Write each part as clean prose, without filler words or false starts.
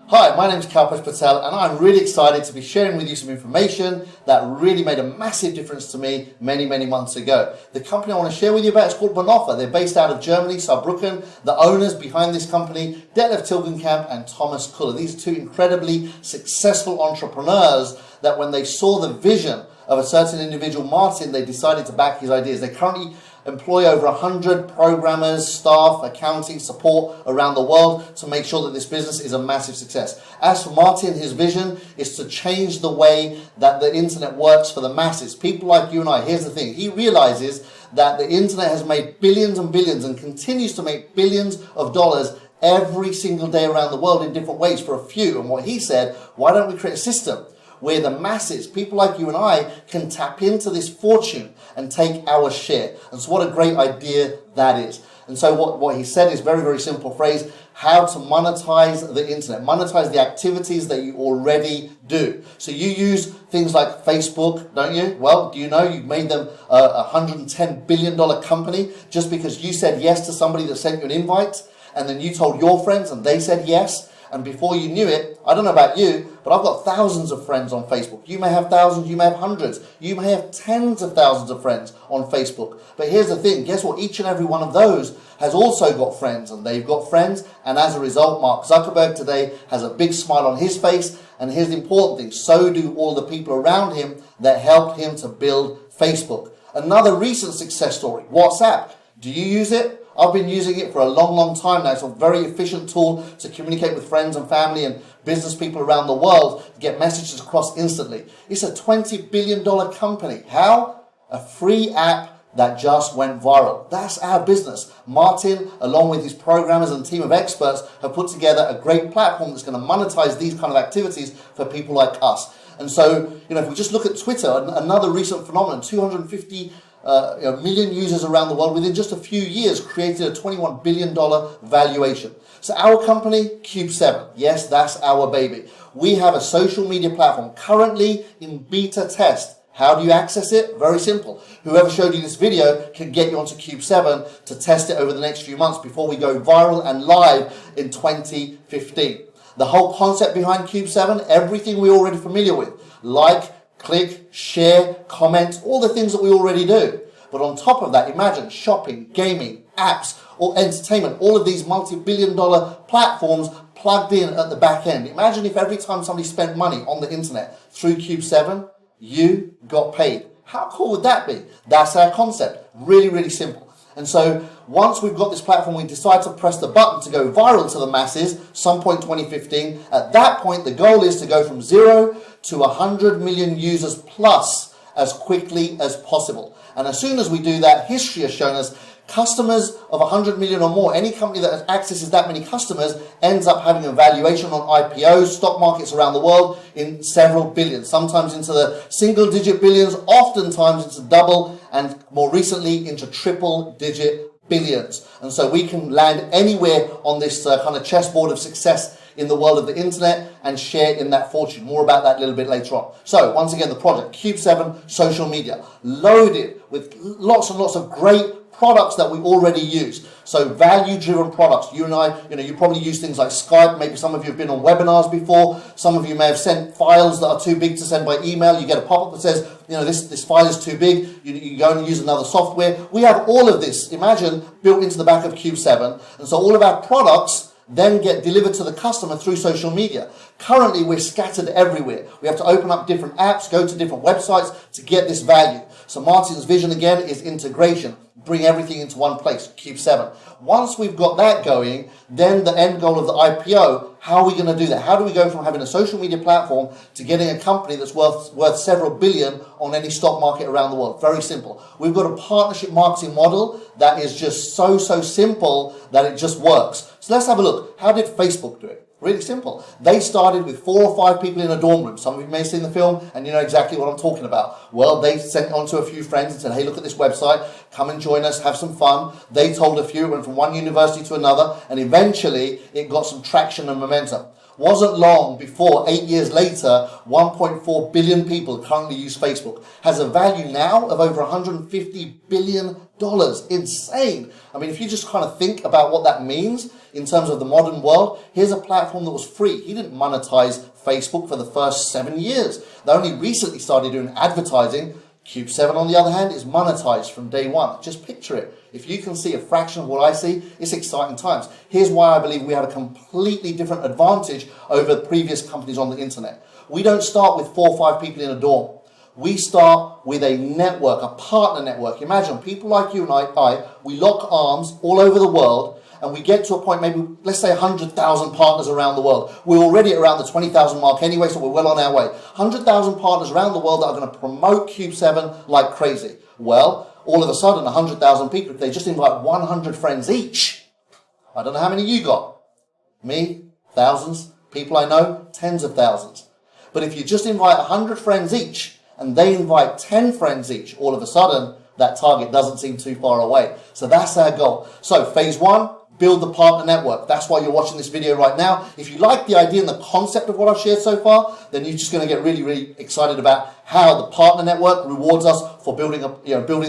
Hi, my name is Kalpesh Patel and I'm really excited to be sharing with you some information that really made a massive difference to me many months ago. The company I want to share with you about is called BONOFA. They're based out of Germany, Saarbrücken. The owners behind this company, Detlef Tilgenkamp and Thomas Kuller. These are two incredibly successful entrepreneurs that when they saw the vision of a certain individual, Martin, they decided to back his ideas. They currently employ over 100 programmers, staff, accounting, support around the world to make sure that this business is a massive success. As for Martin, his vision is to change the way that the internet works for the masses. People like you and I, here's the thing, he realizes that the internet has made billions and billions and continues to make billions of dollars every single day around the world in different ways for a few. And what he said, why don't we create a system where the masses, people like you and I, can tap into this fortune and take our share. And so what a great idea that is. And so what he said is very simple phrase, how to monetize the internet, monetize the activities that you already do. So you use things like Facebook, don't you? Well, do you know you've made them a $110 billion company just because you said yes to somebody that sent you an invite and then you told your friends and they said yes? And before you knew it, I don't know about you, but I've got thousands of friends on Facebook. You may have thousands, you may have hundreds, you may have tens of thousands of friends on Facebook. But here's the thing, guess what? Each and every one of those has also got friends, and they've got friends, and as a result, Mark Zuckerberg today has a big smile on his face, and here's the important thing, so do all the people around him that helped him to build Facebook. Another recent success story, WhatsApp. Do you use it? I've been using it for a long time now. It's a very efficient tool to communicate with friends and family and business people around the world to get messages across instantly. It's a $20 billion company. How? A free app that just went viral. That's our business. Martin, along with his programmers and team of experts, have put together a great platform that's going to monetize these kind of activities for people like us. And so, if we just look at Twitter, another recent phenomenon, 250 million users around the world within just a few years created a $21 billion valuation. So our company, Cube7, yes, that's our baby. We have a social media platform currently in beta test. How do you access it? Very simple. Whoever showed you this video can get you onto Cube7 to test it over the next few months before we go viral and live in 2015. The whole concept behind Cube7, everything we're already familiar with, like, click, share, comment, all the things that we already do. But on top of that, imagine shopping, gaming, apps, or entertainment, all of these multi-billion-dollar platforms plugged in at the back end. Imagine if every time somebody spent money on the internet through Cube7, you got paid. How cool would that be? That's our concept. Really simple. And so once we've got this platform, we decide to press the button to go viral to the masses, some point 2015. At that point, the goal is to go from 0 to 100 million users plus as quickly as possible. And as soon as we do that, history has shown us customers of 100 million or more, any company that accesses that many customers ends up having a valuation on IPOs, stock markets around the world in several billions, sometimes into the single-digit billions, oftentimes into double, and more recently into triple-digit billions. And so we can land anywhere on this kind of chessboard of success in the world of the internet and share in that fortune. More about that a little bit later on. So once again, the project, Cube7 social media, loaded with lots and lots of great products that we already use. So value-driven products. You and I, you probably use things like Skype. Maybe some of you have been on webinars before. Some of you may have sent files that are too big to send by email. You get a pop-up that says, this file is too big. You go and use another software. We have all of this, imagine, built into the back of Cube7. And so all of our products then get delivered to the customer through social media. Currently, we're scattered everywhere. We have to open up different apps, go to different websites to get this value. So Martin's vision again is integration. Bring everything into one place, Cube7. Once we've got that going, then the end goal of the IPO, how are we going to do that? How do we go from having a social media platform to getting a company that's worth several billion on any stock market around the world? Very simple. We've got a partnership marketing model that is just so simple that it just works. So let's have a look. How did Facebook do it? Really simple. They started with 4 or 5 people in a dorm room. Some of you may have seen the film and you know exactly what I'm talking about. Well, they sent it on to a few friends and said, hey, look at this website. Come and join us. Have some fun. They told a few. It went from one university to another. And eventually, it got some traction and momentum. Wasn't long before, 8 years later, 1.4 billion people currently use Facebook. Has a value now of over $150 billion. Insane. I mean, if you just kind of think about what that means in terms of the modern world, here's a platform that was free. He didn't monetize Facebook for the first 7 years. They only recently started doing advertising. Cube 7, on the other hand, is monetized from day one. Just picture it. If you can see a fraction of what I see, it's exciting times. Here's why I believe we have a completely different advantage over the previous companies on the internet. We don't start with 4 or 5 people in a dorm. We start with a network, a partner network. Imagine people like you and I, we lock arms all over the world, and we get to a point, maybe, let's say 100,000 partners around the world. We're already around the 20,000 mark anyway, so we're well on our way. 100,000 partners around the world that are going to promote Cube 7 like crazy. Well, all of a sudden, 100,000 people, if they just invite 100 friends each, I don't know how many you got. Me, thousands. People I know, tens of thousands. But if you just invite 100 friends each, and they invite 10 friends each, all of a sudden, that target doesn't seem too far away. So that's our goal. So phase 1, build the partner network. That's why you're watching this video right now. If you like the idea and the concept of what I've shared so far, then you're just going to get really, really excited about how the partner network rewards us for building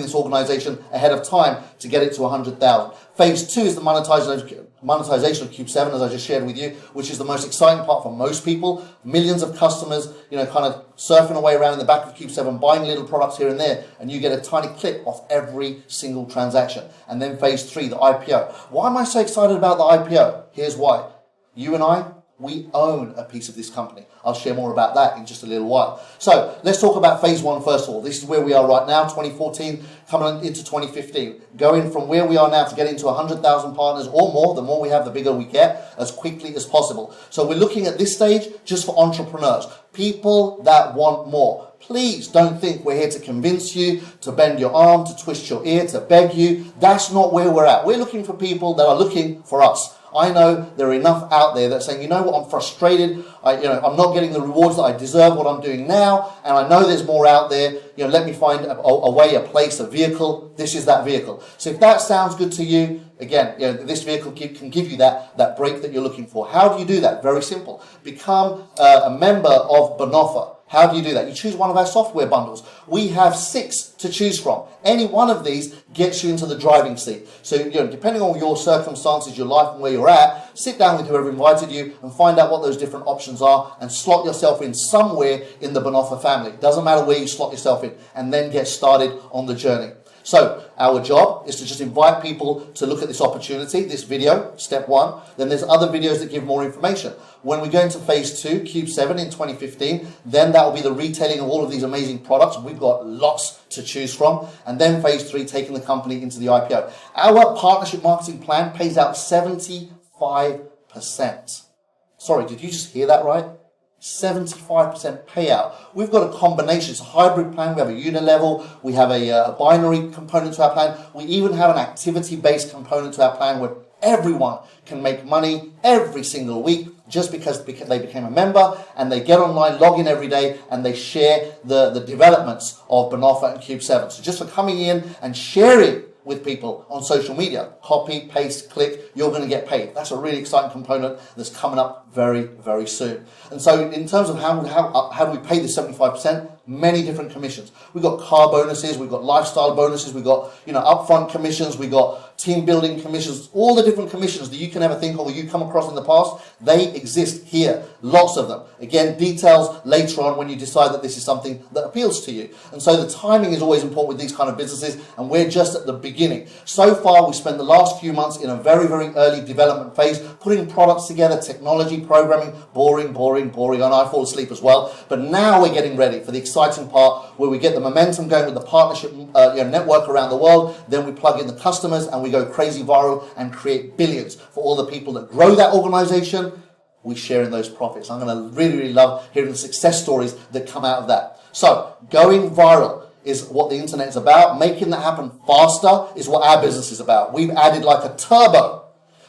this organization ahead of time to get it to 100,000. Phase 2 is the monetization of Cube 7, as I just shared with you, which is the most exciting part for most people. Millions of customers, kind of surfing away around in the back of Cube 7, buying little products here and there, and you get a tiny clip off every single transaction. And then phase 3, the IPO. Why am I so excited about the IPO? Here's why. You and I, we own a piece of this company. I'll share more about that in just a little while. So let's talk about phase 1 first of all. This is where we are right now, 2014, coming into 2015. Going from where we are now to getting to 100,000 partners or more. The more we have, the bigger we get, as quickly as possible. So we're looking at this stage just for entrepreneurs, people that want more. Please don't think we're here to convince you, to bend your arm, to twist your ear, to beg you. That's not where we're at. We're looking for people that are looking for us. I know there are enough out there that are saying, you know what, I'm frustrated. I'm not getting the rewards that I deserve what I'm doing now, and I know there's more out there. Let me find a way, a place, a vehicle. This is that vehicle. So if that sounds good to you, again, this vehicle can give you that break that you're looking for. How do you do that? Very simple. Become a member of BONOFA. How do you do that? You choose one of our software bundles. We have 6 to choose from. Any one of these gets you into the driving seat. So, depending on your circumstances, your life and where you're at, sit down with whoever invited you and find out what those different options are and slot yourself in somewhere in the BONOFA family. Doesn't matter where you slot yourself in, and then get started on the journey. So our job is to just invite people to look at this opportunity, this video, step 1. Then there's other videos that give more information. When we go into phase 2, Cube 7 in 2015, then that will be the retailing of all of these amazing products. We've got lots to choose from. And then phase 3, taking the company into the IPO. Our partnership marketing plan pays out 75%. Sorry, did you just hear that right? 75% payout. We've got a combination. It's a hybrid plan. We have a unit level. We have a binary component to our plan. We even have an activity-based component to our plan where everyone can make money every single week just because they became a member, and they get online, log in every day, and they share the developments of BONOFA and Cube 7. So just for coming in and sharing with people on social media, copy, paste, click, you're going to get paid. That's a really exciting component that's coming up very, very soon. And so in terms of how do we pay the 75%? Many different commissions. We've got car bonuses, we've got lifestyle bonuses, we've got upfront commissions, we've got team building commissions, all the different commissions that you can ever think of or you come across in the past, they exist here. Lots of them. Again, details later on when you decide that this is something that appeals to you. And so the timing is always important with these kind of businesses, and we're just at the beginning. So far, we spent the last few months in a very, very early development phase, putting products together, technology, programming, boring, and I fall asleep as well. But now we're getting ready for the exciting part where we get the momentum going with the partnership network around the world. Then we plug in the customers and we go crazy viral and create billions for all the people that grow that organization. We share in those profits. I'm going to really, really love hearing the success stories that come out of that. So going viral is what the internet is about. Making that happen faster is what our business is about. We've added like a turbo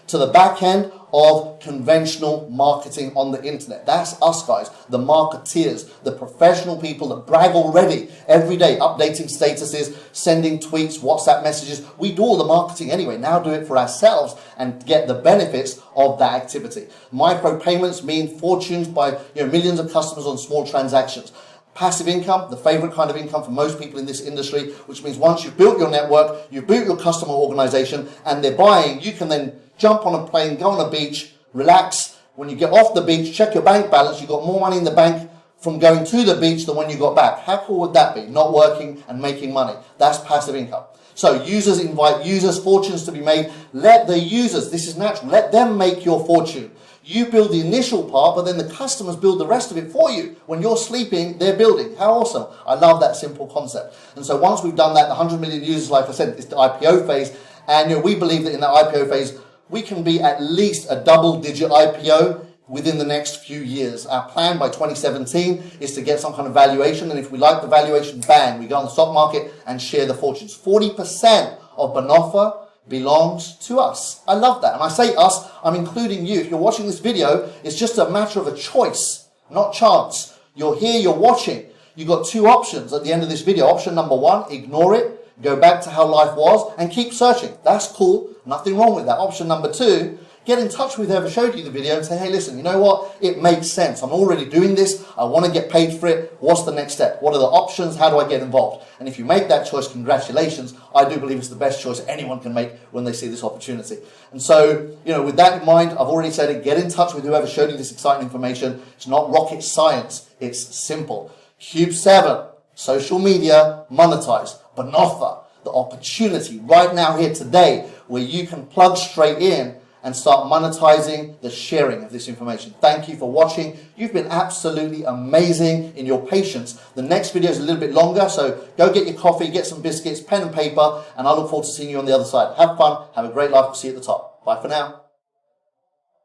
to the back end of conventional marketing on the internet. That's us, guys, the marketeers, the professional people that brag already every day, updating statuses, sending tweets, WhatsApp messages. We do all the marketing anyway. Now do it for ourselves and get the benefits of that activity. Micropayments mean fortunes by millions of customers on small transactions. Passive income, the favorite kind of income for most people in this industry, which means once you've built your network, you've built your customer organization, and they're buying, you can then jump on a plane, go on a beach, relax. When you get off the beach, check your bank balance. You've got more money in the bank from going to the beach than when you got back. How cool would that be? Not working and making money. That's passive income. So users invite users, fortunes to be made. Let the users, this is natural, let them make your fortune. You build the initial part, but then the customers build the rest of it for you. When you're sleeping, they're building. How awesome. I love that simple concept. And so once we've done that, the 100 million users, like I said, is the IPO phase. And we believe that in that IPO phase, we can be at least a double-digit IPO within the next few years. Our plan by 2017 is to get some kind of valuation. And if we like the valuation, bang, we go on the stock market and share the fortunes. 40% of BONOFA belongs to us. I love that. And I say us, I'm including you. If you're watching this video, it's just a matter of a choice, not chance. You're here, you're watching. You've got two options at the end of this video. Option number one, ignore it, go back to how life was, and keep searching. That's cool. Nothing wrong with that. Option number two, get in touch with whoever showed you the video and say, hey, listen, you know what? It makes sense. I'm already doing this. I want to get paid for it. What's the next step? What are the options? How do I get involved? And if you make that choice, congratulations. I do believe it's the best choice anyone can make when they see this opportunity. And so, with that in mind, I've already said it. Get in touch with whoever showed you this exciting information. It's not rocket science. It's simple. Cube 7, social media, monetize. BONOFA, the opportunity right now here today where you can plug straight in and start monetizing the sharing of this information. Thank you for watching. You've been absolutely amazing in your patience. The next video is a little bit longer, so go get your coffee, get some biscuits, pen and paper, and I look forward to seeing you on the other side. Have fun, have a great life. See you at the top. Bye for now.